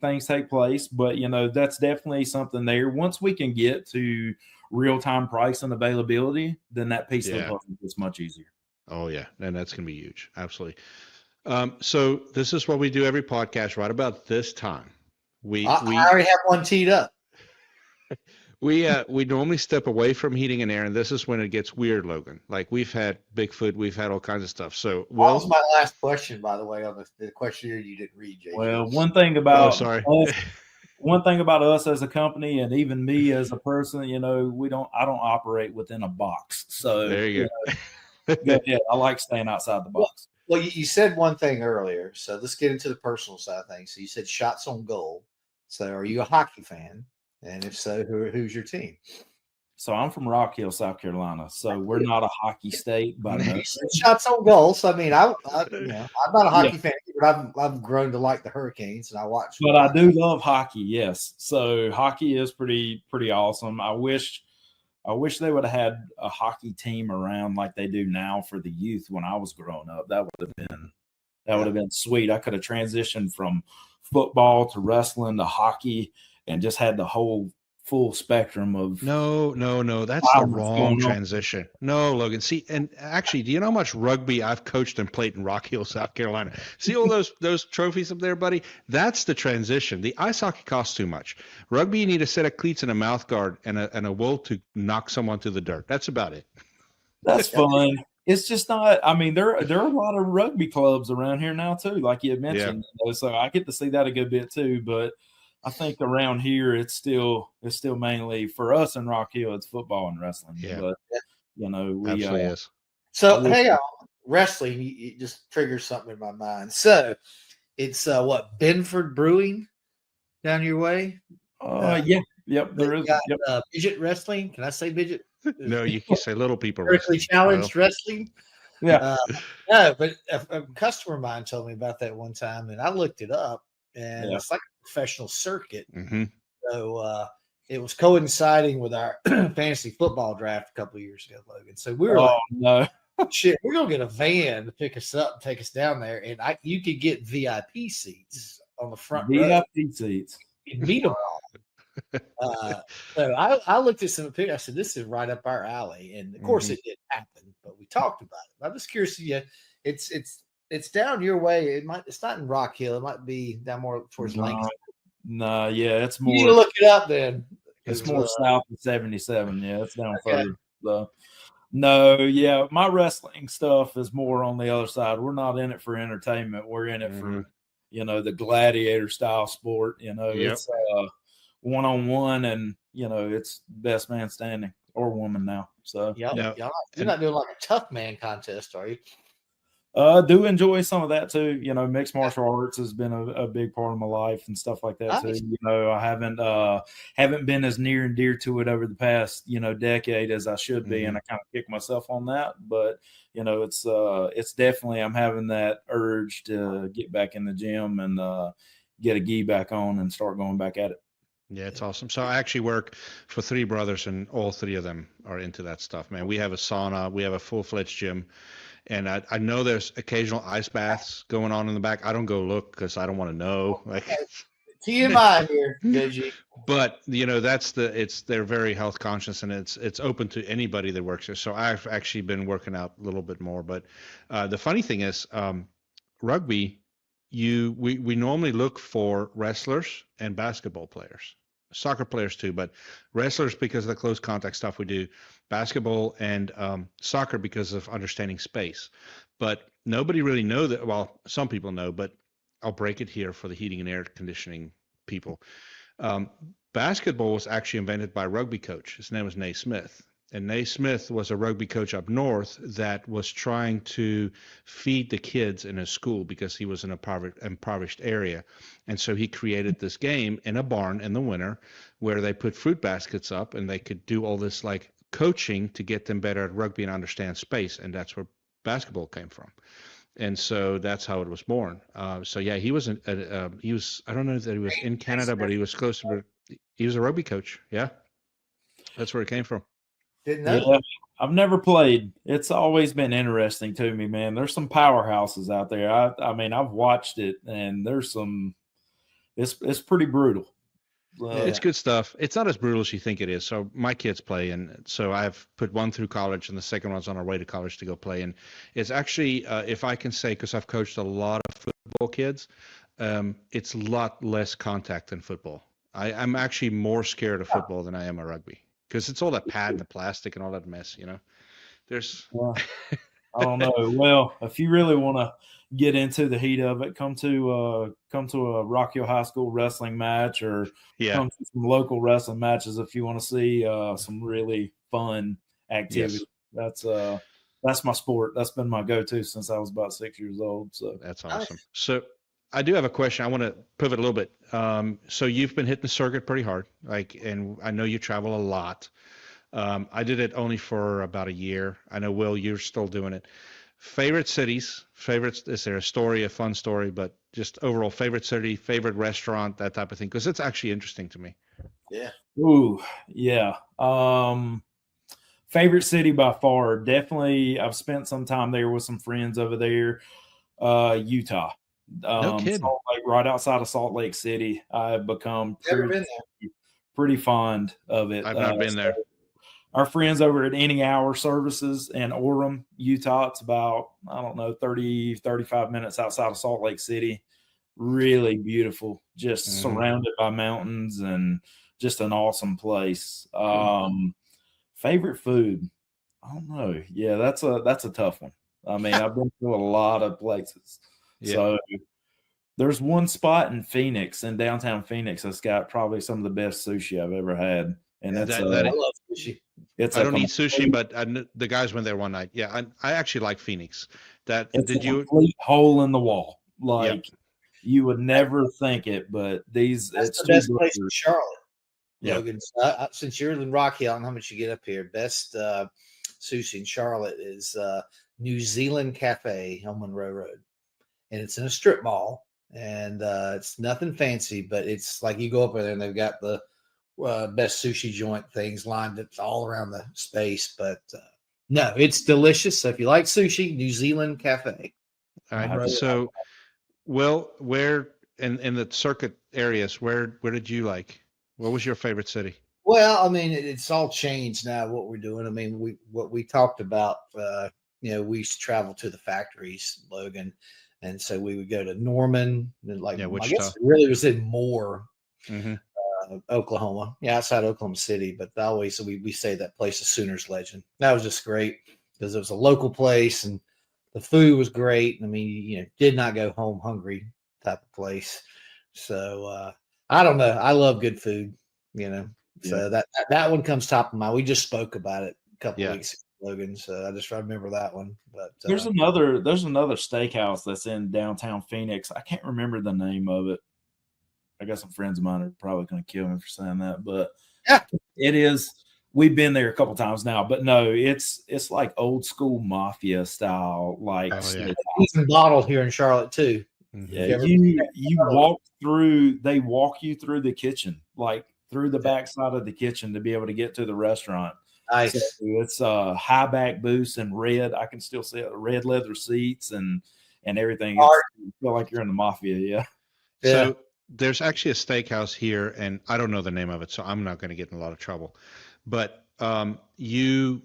Things take place, but that's definitely something there. Once we can get to real-time price and availability, then that piece of the puzzle is much easier. Oh yeah, and that's going to be huge. Absolutely. So this is what we do every podcast right about this time. I already have one teed up. We normally step away from heating and air, and this is when it gets weird, Logan. Like we've had Bigfoot, we've had all kinds of stuff. So that was my last question, by the way, on the questionnaire you didn't read, JJ. Well, one thing about us as a company, and even me as a person, I don't operate within a box. So there you go. Yeah, I like staying outside the box. Well, you said one thing earlier, so let's get into the personal side of things. So you said shots on goal. So are you a hockey fan? And if so, who's your team? So I'm from Rock Hill, South Carolina. So we're not a hockey state, but shots on goal. So I mean, I'm not a hockey fan, but I've grown to like the Hurricanes, and I watch. But I do love hockey. Yes, so hockey is pretty awesome. I wish they would have had a hockey team around like they do now for the youth when I was growing up. That would have been sweet. I could have transitioned from football to wrestling to hockey and just had the whole full spectrum of. No, that's the wrong transition. No, Logan. See, and actually, do you know how much rugby I've coached and played in Rock Hill, South Carolina? See all those trophies up there, buddy? That's the transition. The ice hockey costs too much. Rugby, you need a set of cleats and a mouth guard and a will to knock someone to the dirt. That's about it. That's fun. It's just not. I mean, there are a lot of rugby clubs around here now too, like you had mentioned. Yeah. So I get to see that a good bit too, but I think around here it's still mainly for us in Rock Hill. It's football and wrestling. Yeah, but we absolutely is. So hang on, wrestling. You just triggers something in my mind. So it's what Benford Brewing down your way. Yep. There is midget wrestling. Can I say midget? No, you can say little people wrestling. Challenged wrestling. Yeah. No, but a customer of mine told me about that one time, and I looked it up, and it's like a professional circuit. Mm-hmm. So it was coinciding with our fantasy football draft a couple of years ago, Logan. So we were shit, we're gonna get a van to pick us up and take us down there, and you could get VIP seats on the front. VIP seats. You'd meet them all. So I looked at some pictures. I said, "This is right up our alley," and of course, it didn't happen. But we talked about it. I'm just curious. It's down your way. It's not in Rock Hill. It might be down more towards Langston. No, it's more. You need to look it up then. It's more south of 77. Yeah, it's down further. So, no, my wrestling stuff is more on the other side. We're not in it for entertainment. We're in it for the gladiator style sport. It's one-on-one, and it's best man standing or woman now. So you're not doing like a tough man contest, are you? Do enjoy some of that too. You know, mixed martial arts has been a big part of my life and stuff like that too. You know, I haven't been as near and dear to it over the past, decade as I should be, and I kind of kick myself on that. But it's definitely, I'm having that urge to get back in the gym and get a gi back on and start going back at it. Yeah, it's awesome. So I actually work for 3 brothers, and all 3 of them are into that stuff, man. We have a sauna, we have a full-fledged gym. And I know there's occasional ice baths going on in the back. I don't go look because I don't want to know. Like TMI here, JG. But they're very health conscious, and it's open to anybody that works there. So I've actually been working out a little bit more. But the funny thing is, rugby, we normally look for wrestlers and basketball players. Soccer players too, but wrestlers because of the close contact stuff we do, basketball and soccer because of understanding space. But nobody really know that. Well, some people know, but I'll break it here for the heating and air conditioning people. Basketball was actually invented by a rugby coach. His name was Naismith. And Naismith was a rugby coach up north that was trying to feed the kids in his school because he was in a impoverished area. And so he created this game in a barn in the winter where they put fruit baskets up and they could do all this like coaching to get them better at rugby and understand space. And that's where basketball came from. And so that's how it was born. So yeah, he was, I don't know that he was in Canada, but he was close to, he was a rugby coach. Yeah. That's where it came from. Didn't know. Yeah, I've never played. It's always been interesting to me, man. There's some powerhouses out there. I mean, I've watched it, and there's some. It's pretty brutal. It's good stuff. It's not as brutal as you think it is. So my kids play, and so I've put one through college, and the second one's on our way to college to go play. And it's actually, if I can say, because I've coached a lot of football kids, it's a lot less contact than football. I'm actually more scared of football than I am of rugby. Because it's all that pad and the plastic and all that mess, There's. I don't know. Well, if you really want to get into the heat of it, come to a Rock Hill High School wrestling match, or come to some local wrestling matches if you want to see some really fun activity. Yes. That's my sport. That's been my go-to since I was about 6 years old. So that's awesome. So I do have a question. I want to pivot a little bit. So you've been hitting the circuit pretty hard, and I know you travel a lot. I did it only for about a year. I know, Will, you're still doing it. Favorite cities, favorites? Is there a fun story, but just overall favorite city, favorite restaurant, that type of thing? Because it's actually interesting to me. Yeah. Ooh, yeah. Favorite city by far, definitely. I've spent some time there with some friends over there. Utah. No kidding. Salt Lake, right outside of Salt Lake City. I've become pretty fond of it. I've not been there. Our friends over at Any Hour Services in Orem, Utah, it's about, 35 minutes outside of Salt Lake City. Really beautiful, just surrounded by mountains and just an awesome place. Favorite food? I don't know. Yeah, that's a tough one. I mean, I've been to a lot of places. Yeah. So there's one spot in downtown Phoenix, that's got probably some of the best sushi I've ever had. And that's I love sushi. I don't eat sushi, but the guys went there one night. Yeah, I actually like Phoenix. It's a complete hole in the wall. You would never think it, but that's the best place in Charlotte. Yeah. Logan, since you're in Rock Hill, I don't know how much you get up here. Best sushi in Charlotte is New Zealand Cafe on Monroe Road. And it's in a strip mall, and it's nothing fancy, but it's like you go up there and they've got the best sushi joint things lined up all around the space. But no, it's delicious. So if you like sushi, New Zealand Cafe. All right. So, well, where in the circuit areas, where did you like? What was your favorite city? Well, I mean, it's all changed now. What we're doing. I mean, what we talked about. We used to travel to the factories, Logan. And so we would go to Norman, and I guess it really was in Moore, Oklahoma, outside Oklahoma City. But always we say that place is Sooners legend. That was just great because it was a local place and the food was great. I mean, did not go home hungry type of place. So I don't know. I love good food, So that one comes top of mind. We just spoke about it a couple weeks ago. Logan. So I just remember that one. But there's another steakhouse that's in downtown Phoenix. I can't remember the name of it. I got some friends of mine are probably going to kill me for saying that, but yeah, it is. We've been there a couple times now, but no, it's like old school mafia style, like even bottle here in Charlotte too. Yeah, you walk through. They walk you through the kitchen, like through the backside of the kitchen, to be able to get to the restaurant. Nice. So it's high back booths and red. I can still see it, red leather seats and everything. You feel like you're in the mafia. Yeah. So there's actually a steakhouse here, and I don't know the name of it, so I'm not going to get in a lot of trouble. But you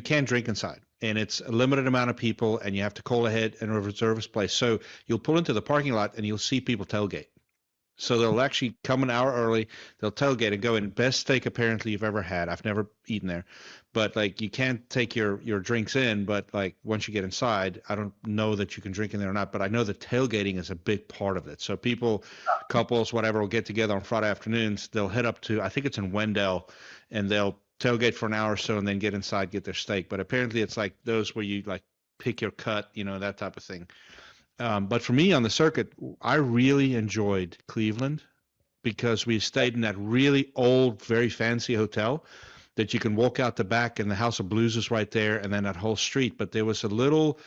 can't drink inside, and it's a limited amount of people, and you have to call ahead and reserve a place. So you'll pull into the parking lot, and you'll see people tailgate. So they'll actually come an hour early. They'll tailgate and go in. Best steak apparently you've ever had. I've never eaten there, but like you can't take your drinks in. But like once you get inside, I don't know that you can drink in there or not. But I know that tailgating is a big part of it. So people, couples, whatever, will get together on Friday afternoons. They'll head up to, I think it's in Wendell, and they'll tailgate for an hour or so and then get inside, get their steak. But apparently it's like those where you like pick your cut, that type of thing. But for me on the circuit, I really enjoyed Cleveland because we stayed in that really old, very fancy hotel that you can walk out the back, and the House of Blues is right there, and then that whole street. But there was a little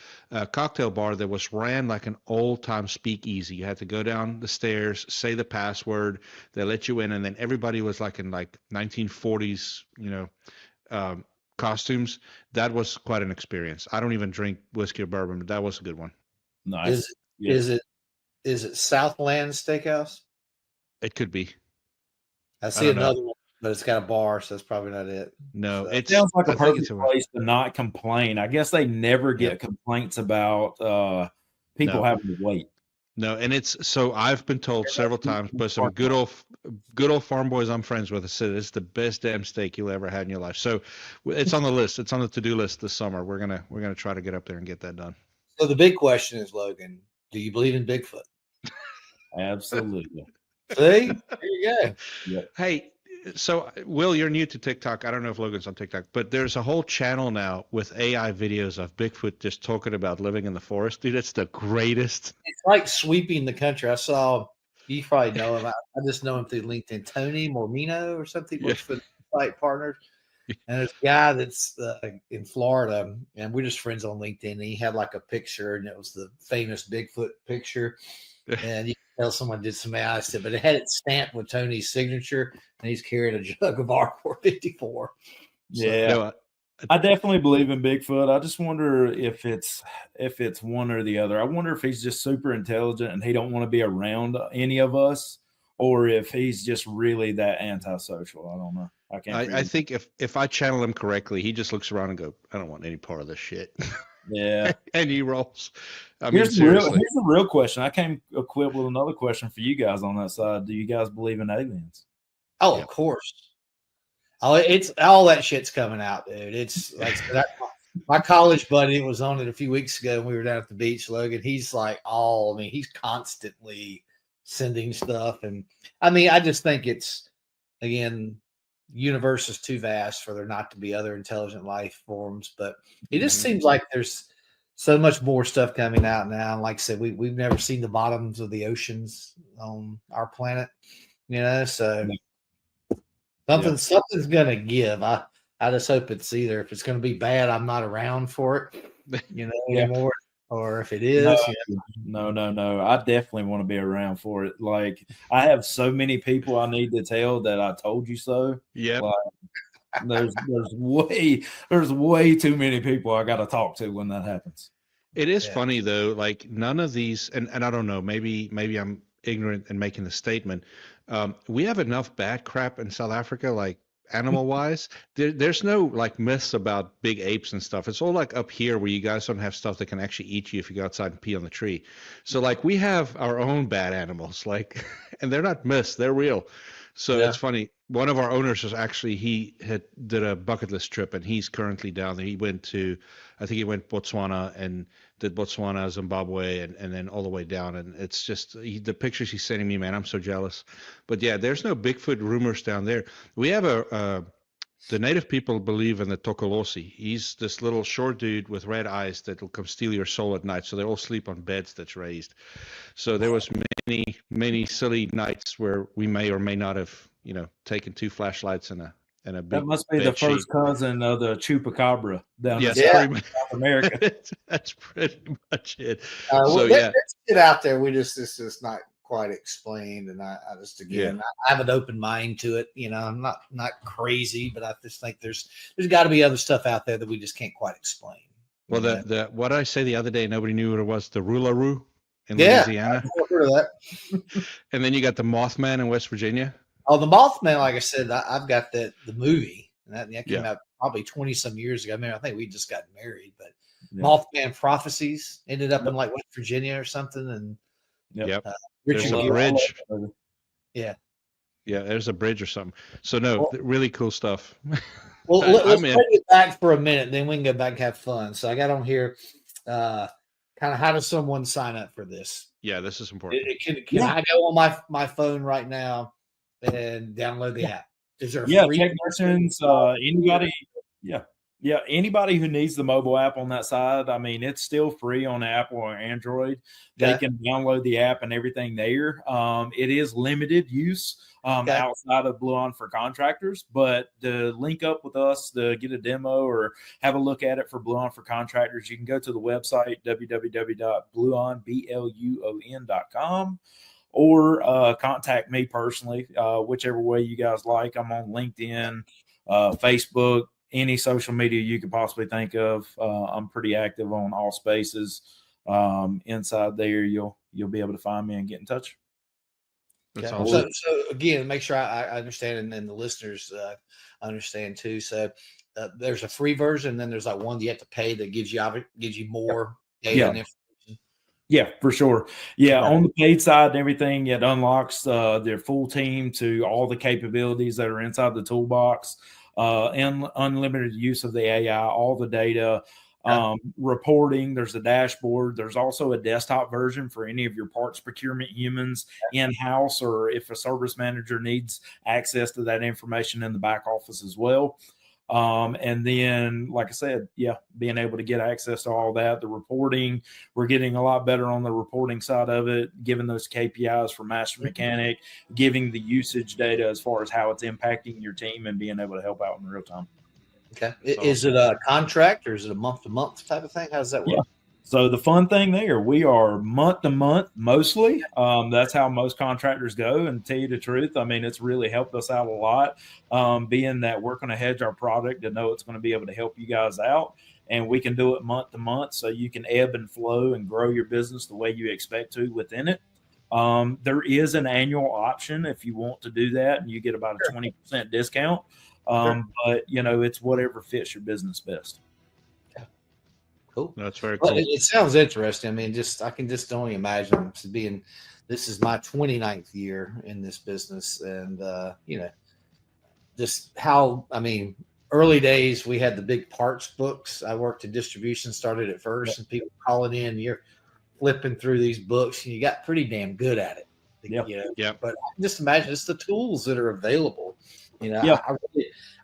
cocktail bar that was ran like an old-time speakeasy. You had to go down the stairs, say the password, they let you in, and then everybody was like in like 1940s, costumes. That was quite an experience. I don't even drink whiskey or bourbon, but that was a good one. Nice. Is it Southland Steakhouse? It could be. I see another one, but it's got a bar, so that's probably not it. No, so. It sounds like a perfect place to not complain. I guess they never get complaints about people having to wait. No, and it's so I've been told several times by some good old farm boys I'm friends with. I said it's the best damn steak you'll ever had in your life. So it's on the list. It's on the to-do list this summer. We're gonna try to get up there and get that done. So the big question is, Logan, do you believe in Bigfoot? Absolutely. See? There you go. Yep. Hey, so Will, you're new to TikTok. I don't know if Logan's on TikTok, but there's a whole channel now with AI videos of Bigfoot just talking about living in the forest. Dude, it's the greatest. It's like sweeping the country. I saw, you probably know him. I just know him through LinkedIn, Tony Mormino or something. Works for the site partners. And there's a guy that's in Florida, and we're just friends on LinkedIn. And he had like a picture, and it was the famous Bigfoot picture. And you can tell someone did some AI stuff, but it had it stamped with Tony's signature, and he's carrying a jug of R454. Yeah, I definitely believe in Bigfoot. I just wonder if it's one or the other. I wonder if he's just super intelligent and he don't want to be around any of us, or if he's just really that antisocial. I don't know. I think if I channel him correctly, he just looks around and go, I don't want any part of this shit. Yeah. And he rolls. Here's the real question. I came equipped with another question for you guys on that side. Do you guys believe in aliens? Oh, of course. Oh, it's all that shit's coming out, dude. It's like my college buddy was on it a few weeks ago, and we were down at the beach, Logan. He's like he's constantly sending stuff. And I just think it's, again, universe is too vast for there not to be other intelligent life forms, but it just seems like there's so much more stuff coming out now. And like I said, we've never seen the bottoms of the oceans on our planet, so something's gonna give. I just hope it's either, if it's gonna be bad, I'm not around for it, anymore, or if it is, No. I definitely want to be around for it. Like, I have so many people I need to tell that I told you so. Yeah. Like, there's way too many people I got to talk to when that happens. It is funny though. Like, none of these, and I don't know, maybe I'm ignorant in making the statement. We have enough bad crap in South Africa, like animal wise. There's no like myths about big apes and stuff. It's all like up here where you guys don't have stuff that can actually eat you if you go outside and pee on the tree. So like we have our own bad animals, like, and they're not myths, they're real. So it's funny. One of our owners was actually, he did a bucket list trip, and he's currently down there. He went to, I think he went Botswana and did Botswana, Zimbabwe, and then all the way down. And it's just the pictures he's sending me, man, I'm so jealous. But yeah, there's no Bigfoot rumors down there. We have The native people believe in the Tokolosi. He's this little short dude with red eyes that will come steal your soul at night. So they all sleep on beds that's raised. So there was many silly nights where we may or may not have, taken 2 flashlights and a big. That must be the first cousin of the chupacabra down in South America. That's pretty much it. There's shit out there. It's just not quite explained, and I just I have an open mind to it. I'm not crazy, but I just think there's got to be other stuff out there that we just can't quite explain. Well, the what I say the other day, nobody knew what it was. The Rularoo in Louisiana. I've heard of that. And then you got the Mothman in West Virginia. Oh, the Mothman, like I said, I've got the movie, and that came out probably 20 some years ago. I think we just got married, but Mothman Prophecies ended up in like West Virginia or something, and there's a bridge. Yeah, there's a bridge or something. So really cool stuff. Well, let's take it back for a minute, then we can go back and have fun. So I got on here, kind of how does someone sign up for this? Yeah, this is important. Can I go on my phone right now and download the app? Is there a free technicians, anybody? Anybody who needs the mobile app on that side, it's still free on Apple or Android. They can download the app and everything there. It is limited use outside of Bluon for contractors, but to link up with us to get a demo or have a look at it for Bluon for contractors, you can go to the website www.bluon.com or contact me personally, whichever way you guys like. I'm on LinkedIn, Facebook, any social media you could possibly think of. I'm pretty active on all spaces. Inside there, you'll be able to find me and get in touch. That's awesome. So again, make sure I understand, and the listeners understand too. So there's a free version, and then there's like one that you have to pay that gives you more data and information. Yeah, for sure. Yeah, on the paid side and everything, it unlocks their full team to all the capabilities that are inside the toolbox. And unlimited use of the AI, all the data, reporting. There's a dashboard. There's also a desktop version for any of your parts procurement humans in-house, or if a service manager needs access to that information in the back office as well. And then, like I said, being able to get access to all that, the reporting, we're getting a lot better on the reporting side of it, giving those KPIs for master mechanic, giving the usage data as far as how it's impacting your team and being able to help out in real time. Okay. Is it a contract or is it a month-to-month type of thing? How does that work? So the fun thing there, we are month to month mostly. That's how most contractors go. And to tell you the truth, it's really helped us out a lot, being that we're going to hedge our product to know it's going to be able to help you guys out. And we can do it month to month, so you can ebb and flow and grow your business the way you expect to within it. There is an annual option if you want to do that, and you get about a 20% discount. But it's whatever fits your business best. Cool. That's very cool. It sounds interesting. I can just only imagine this is my 29th year in this business, and just how early days we had the big parts books. I worked in distribution, started at first, and people calling in. You're flipping through these books, and you got pretty damn good at it. But I can just imagine it's the tools that are available.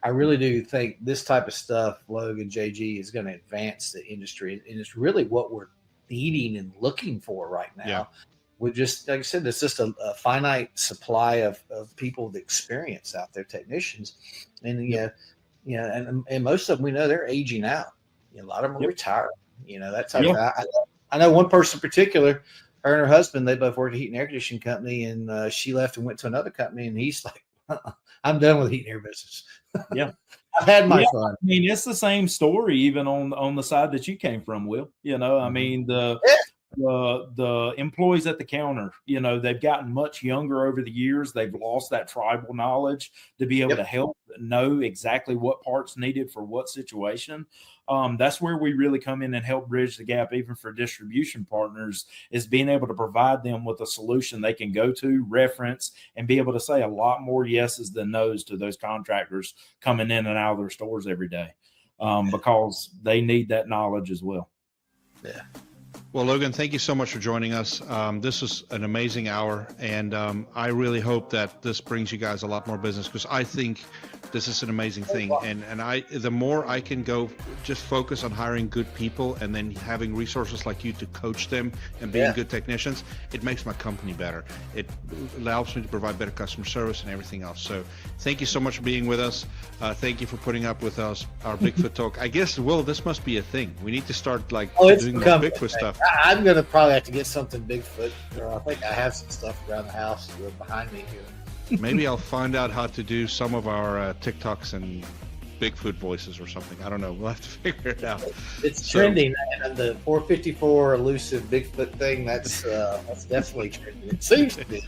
I really do think this type of stuff, Logan, JG, is going to advance the industry, and it's really what we're needing and looking for right now. Yeah. We just, like I said, it's just a finite supply of people with experience out there, technicians, and and most of them, we know they're aging out. A lot of them are retiring. That type of. I know one person in particular. Her and her husband, they both worked at a heat and air conditioning company, and she left and went to another company, and he's like, I'm done with heat and air business. Yeah. I've had my fun. It's the same story even on the side that you came from, Will. The employees at the counter, they've gotten much younger over the years. They've lost that tribal knowledge to be able to help know exactly what parts needed for what situation. That's where we really come in and help bridge the gap, even for distribution partners, is being able to provide them with a solution they can go to, reference, and be able to say a lot more yeses than nos to those contractors coming in and out of their stores every day, because they need that knowledge as well. Yeah. Well, Logan, thank you so much for joining us. This was an amazing hour, and I really hope that this brings you guys a lot more business, because I think this is an amazing thing. And the more I can go just focus on hiring good people and then having resources like you to coach them and being good technicians, it makes my company better. It allows me to provide better customer service and everything else. So thank you so much for being with us. Thank you for putting up with us, our Bigfoot talk. I guess, Will, this must be a thing. We need to start doing this Bigfoot stuff. I'm going to probably have to get something Bigfoot. I think I have some stuff around the house behind me here. Maybe I'll find out how to do some of our TikToks and Bigfoot voices or something. I don't know. We'll have to figure it out. It's trending, and the 454 elusive Bigfoot thing, that's definitely trending. It seems to be.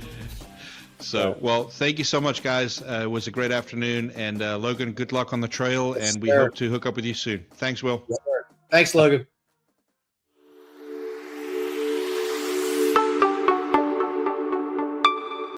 So, well, thank you so much, guys. It was a great afternoon. And Logan, good luck on the trail, and we hope to hook up with you soon. Thanks, Will. Yes, sir. Thanks, Logan.